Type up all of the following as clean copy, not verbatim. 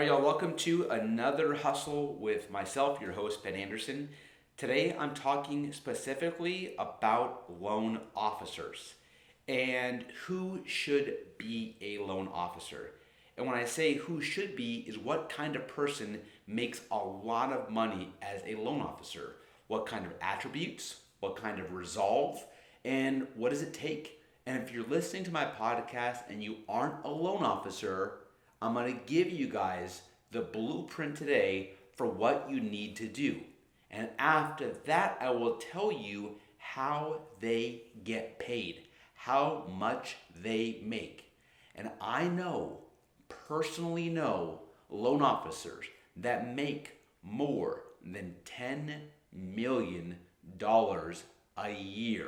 All right, y'all, welcome to another Hustle with myself, your host, Ben Anderson. Today, I'm talking specifically about loan officers and who should be a loan officer. And when I say who should be, is what kind of person makes a lot of money as a loan officer? What kind of attributes? What kind of resolve? And what does it take? And if you're listening to my podcast and you aren't a loan officer, I'm going to give you guys the blueprint today for what you need to do. And after that, I will tell you how they get paid, how much they make. And I personally know, loan officers that make more than $10 million a year.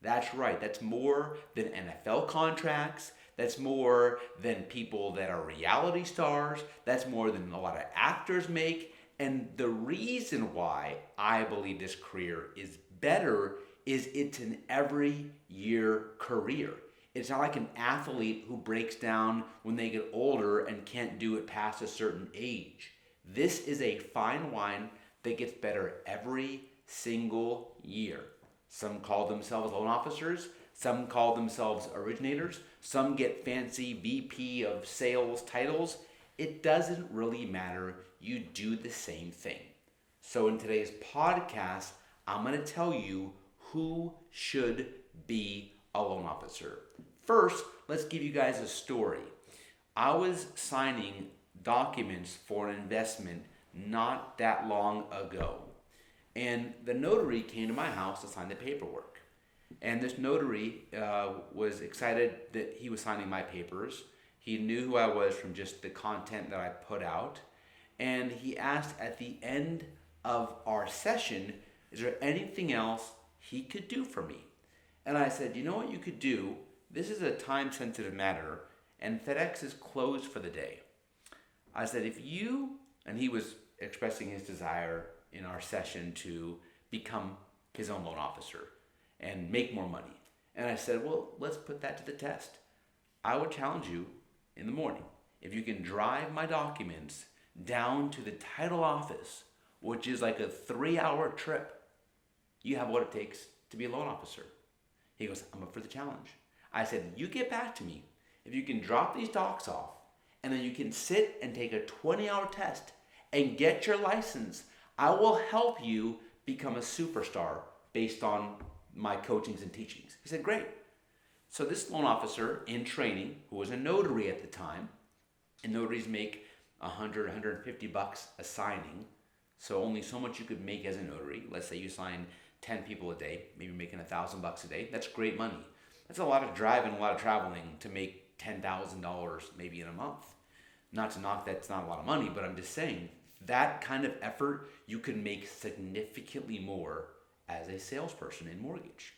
That's right, that's more than NFL contracts. That's more than people that are reality stars. That's more than a lot of actors make. And the reason why I believe this career is better is it's an every year career. It's not like an athlete who breaks down when they get older and can't do it past a certain age. This is a fine wine that gets better every single year. Some call themselves loan officers. Some call themselves originators. Some get fancy VP of sales titles. It doesn't really matter. You do the same thing. So in today's podcast, I'm going to tell you who should be a loan officer. First, let's give you guys a story. I was signing documents for an investment not that long ago. And the notary came to my house to sign the paperwork. And this notary was excited that he was signing my papers. He knew who I was from just the content that I put out. And he asked at the end of our session, is there anything else he could do for me? And I said, you know what you could do? This is a time-sensitive matter, and FedEx is closed for the day. I said, and he was expressing his desire in our session to become his own loan officer and make more money. And I said, well, let's put that to the test. I would challenge you in the morning. If you can drive my documents down to the title office, which is like a 3-hour trip, you have what it takes to be a loan officer. He goes, I'm up for the challenge. I said, you get back to me. If you can drop these docs off, and then you can sit and take a 20-hour test and get your license, I will help you become a superstar based on my coachings and teachings. He said, great. So this loan officer in training, who was a notary at the time, and notaries make $100, $150 a signing, so only so much you could make as a notary. Let's say you sign 10 people a day, maybe making $1,000 a day. That's great money. That's a lot of driving, a lot of traveling to make $10,000 maybe in a month. Not to knock that's not a lot of money, but I'm just saying that kind of effort, you can make significantly more as a salesperson in mortgage.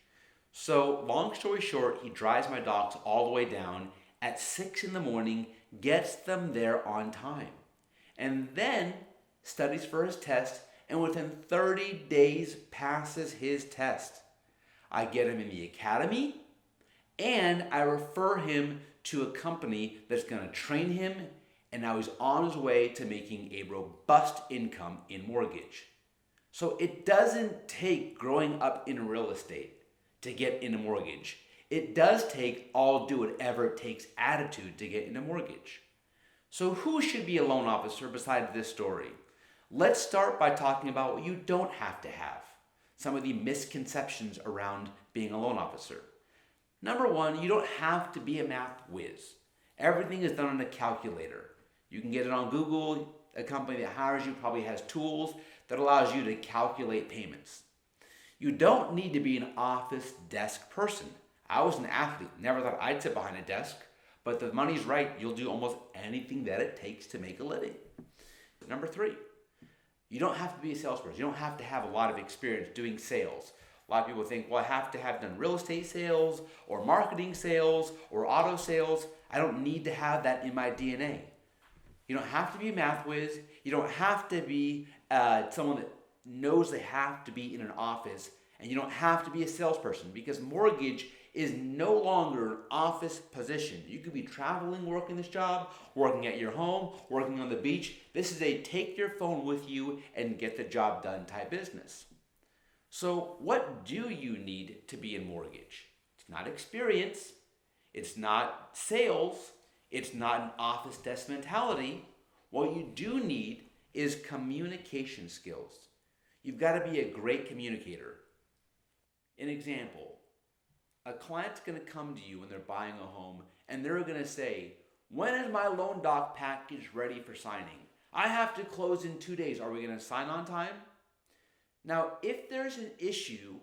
So long story short, he drives my docs all the way down at 6 in the morning, gets them there on time, and then studies for his test, and within 30 days passes his test. I get him in the academy, and I refer him to a company that's going to train him, and now he's on his way to making a robust income in mortgage. So it doesn't take growing up in real estate to get into mortgage. It does take I'll do whatever it takes attitude to get into mortgage. So who should be a loan officer besides this story? Let's start by talking about what you don't have to have. Some of the misconceptions around being a loan officer. Number one, you don't have to be a math whiz. Everything is done on a calculator. You can get it on Google. A company that hires you probably has tools that allows you to calculate payments. You don't need to be an office desk person. I was an athlete, never thought I'd sit behind a desk, but if the money's right, you'll do almost anything that it takes to make a living. Number three, you don't have to be a salesperson. You don't have to have a lot of experience doing sales. A lot of people think, well, I have to have done real estate sales or marketing sales or auto sales. I don't need to have that in my DNA. You don't have to be a math whiz. You don't have to be someone that knows they have to be in an office. And you don't have to be a salesperson, because mortgage is no longer an office position. You could be traveling, working this job, working at your home, working on the beach. This is a take your phone with you and get the job done type business. So, what do you need to be in mortgage? It's not experience, it's not sales, it's not an office desk mentality. What you do need is communication skills. You've got to be a great communicator. An example, a client's going to come to you when they're buying a home and they're going to say, "When is my loan doc package ready for signing? I have to close in 2 days. Are we going to sign on time?" Now, if there's an issue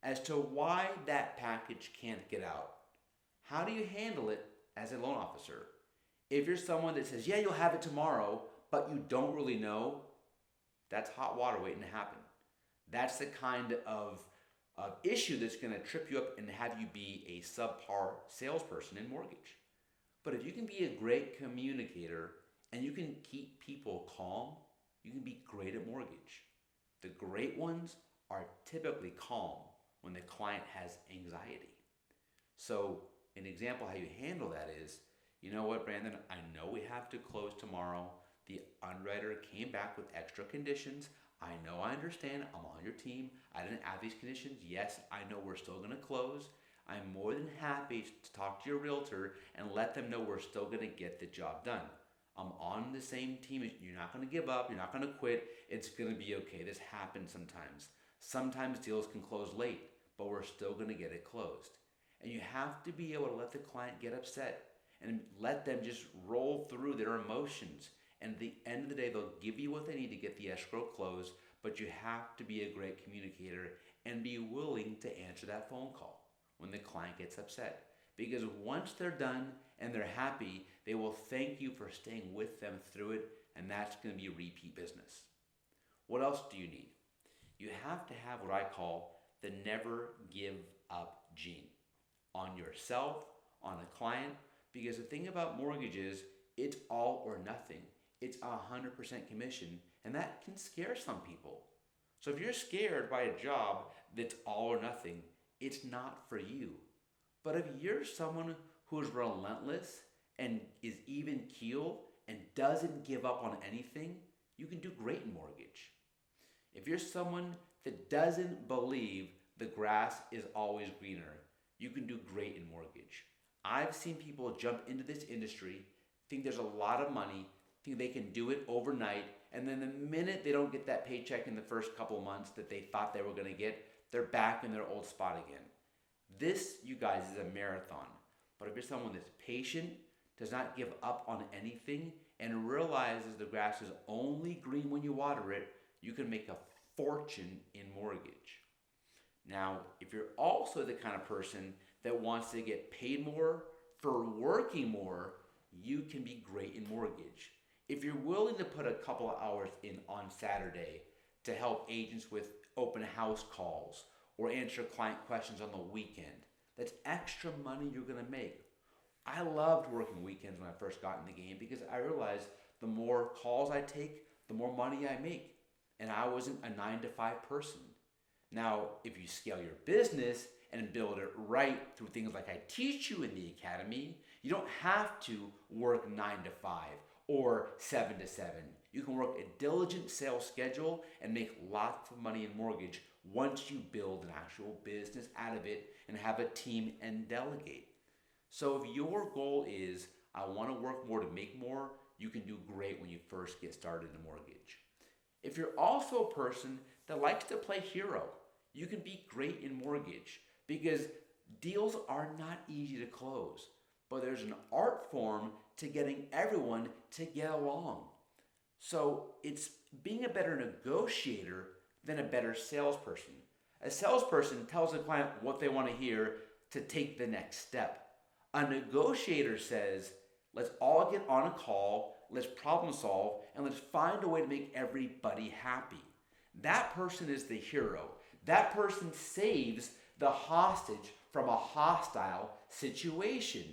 as to why that package can't get out, how do you handle it as a loan officer? If you're someone that says, "Yeah, you'll have it tomorrow," but you don't really know, that's hot water waiting to happen. That's the kind of issue that's going to trip you up and have you be a subpar salesperson in mortgage. But if you can be a great communicator and you can keep people calm, you can be great at mortgage. The great ones are typically calm when the client has anxiety. So an example how you handle that is, "You know what, Brandon, I know we have to close tomorrow. The underwriter came back with extra conditions. I know, I understand, I'm on your team. I didn't add these conditions. Yes, I know we're still going to close. I'm more than happy to talk to your realtor and let them know we're still going to get the job done. I'm on the same team. You're not going to give up. You're not going to quit. It's going to be okay. This happens sometimes. Sometimes deals can close late, but we're still going to get it closed." And you have to be able to let the client get upset and let them just roll through their emotions. And at the end of the day, they'll give you what they need to get the escrow closed, but you have to be a great communicator and be willing to answer that phone call when the client gets upset. Because once they're done and they're happy, they will thank you for staying with them through it, and that's going to be repeat business. What else do you need? You have to have what I call the never give up gene on yourself, on a client, because the thing about mortgages, it's all or nothing. It's 100% commission, and that can scare some people. So if you're scared by a job that's all or nothing, it's not for you. But if you're someone who's relentless and is even keel and doesn't give up on anything, you can do great in mortgage. If you're someone that doesn't believe the grass is always greener, you can do great in mortgage. I've seen people jump into this industry, think there's a lot of money, think they can do it overnight, and then the minute they don't get that paycheck in the first couple of months that they thought they were going to get, they're back in their old spot again. This, you guys, is a marathon. But if you're someone that's patient, does not give up on anything, and realizes the grass is only green when you water it, you can make a fortune in mortgage. Now, if you're also the kind of person that wants to get paid more for working more, you can be great in mortgage. If you're willing to put a couple of hours in on Saturday to help agents with open house calls or answer client questions on the weekend, that's extra money you're going to make. I loved working weekends when I first got in the game because I realized the more calls I take, the more money I make. And I wasn't a 9 to 5 person. Now, if you scale your business and build it right through things like I teach you in the academy, you don't have to work 9 to 5 or 7 to 7. You can work a diligent sales schedule and make lots of money in mortgage once you build an actual business out of it and have a team and delegate. So if your goal is, I want to work more to make more, you can do great when you first get started in mortgage. If you're also a person that likes to play hero, you can be great in mortgage because deals are not easy to close, but there's an art form to getting everyone to get along. So it's being a better negotiator than a better salesperson. A salesperson tells a client what they want to hear to take the next step. A negotiator says, let's all get on a call, let's problem solve, and let's find a way to make everybody happy. That person is the hero. That person saves the hostage from a hostile situation.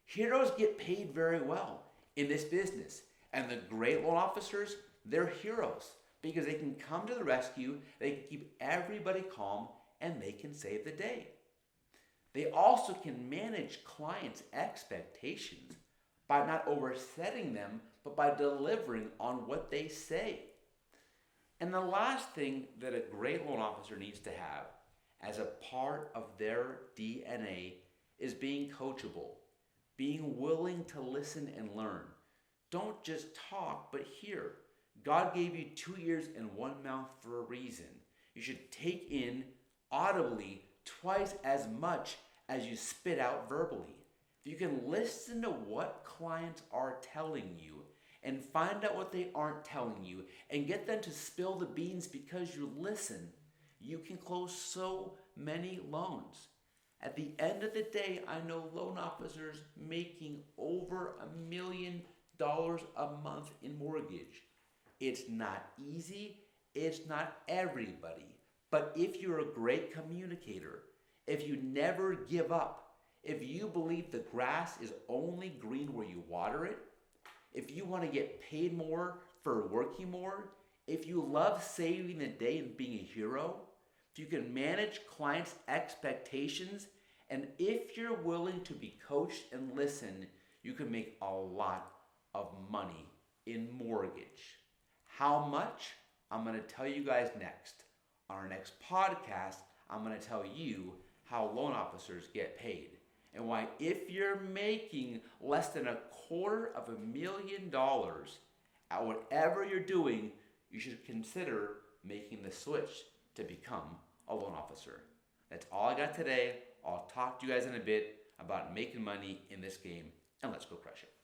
Heroes get paid very well in this business. And the great loan officers, they're heroes because they can come to the rescue, they can keep everybody calm, and they can save the day. They also can manage clients' expectations by not oversetting them, but by delivering on what they say. And the last thing that a great loan officer needs to have as a part of their DNA is being coachable, being willing to listen and learn. Don't just talk, but hear. God gave you 2 ears and one mouth for a reason. You should take in audibly twice as much as you spit out verbally. If you can listen to what clients are telling you and find out what they aren't telling you and get them to spill the beans because you listen, you can close so many loans. At the end of the day, I know loan officers making over $1 million a month in mortgage. It's not easy, it's not everybody. But if you're a great communicator, if you never give up, if you believe the grass is only green where you water it, if you want to get paid more for working more, if you love saving the day and being a hero, if you can manage clients' expectations, and if you're willing to be coached and listen, you can make a lot of money in mortgage. How much? I'm going to tell you guys next. On our next podcast, I'm going to tell you how loan officers get paid and why if you're making less than $250,000 at whatever you're doing, you should consider making the switch to become a loan officer. That's all I got today. I'll talk to you guys in a bit about making money in this game, and let's go crush it.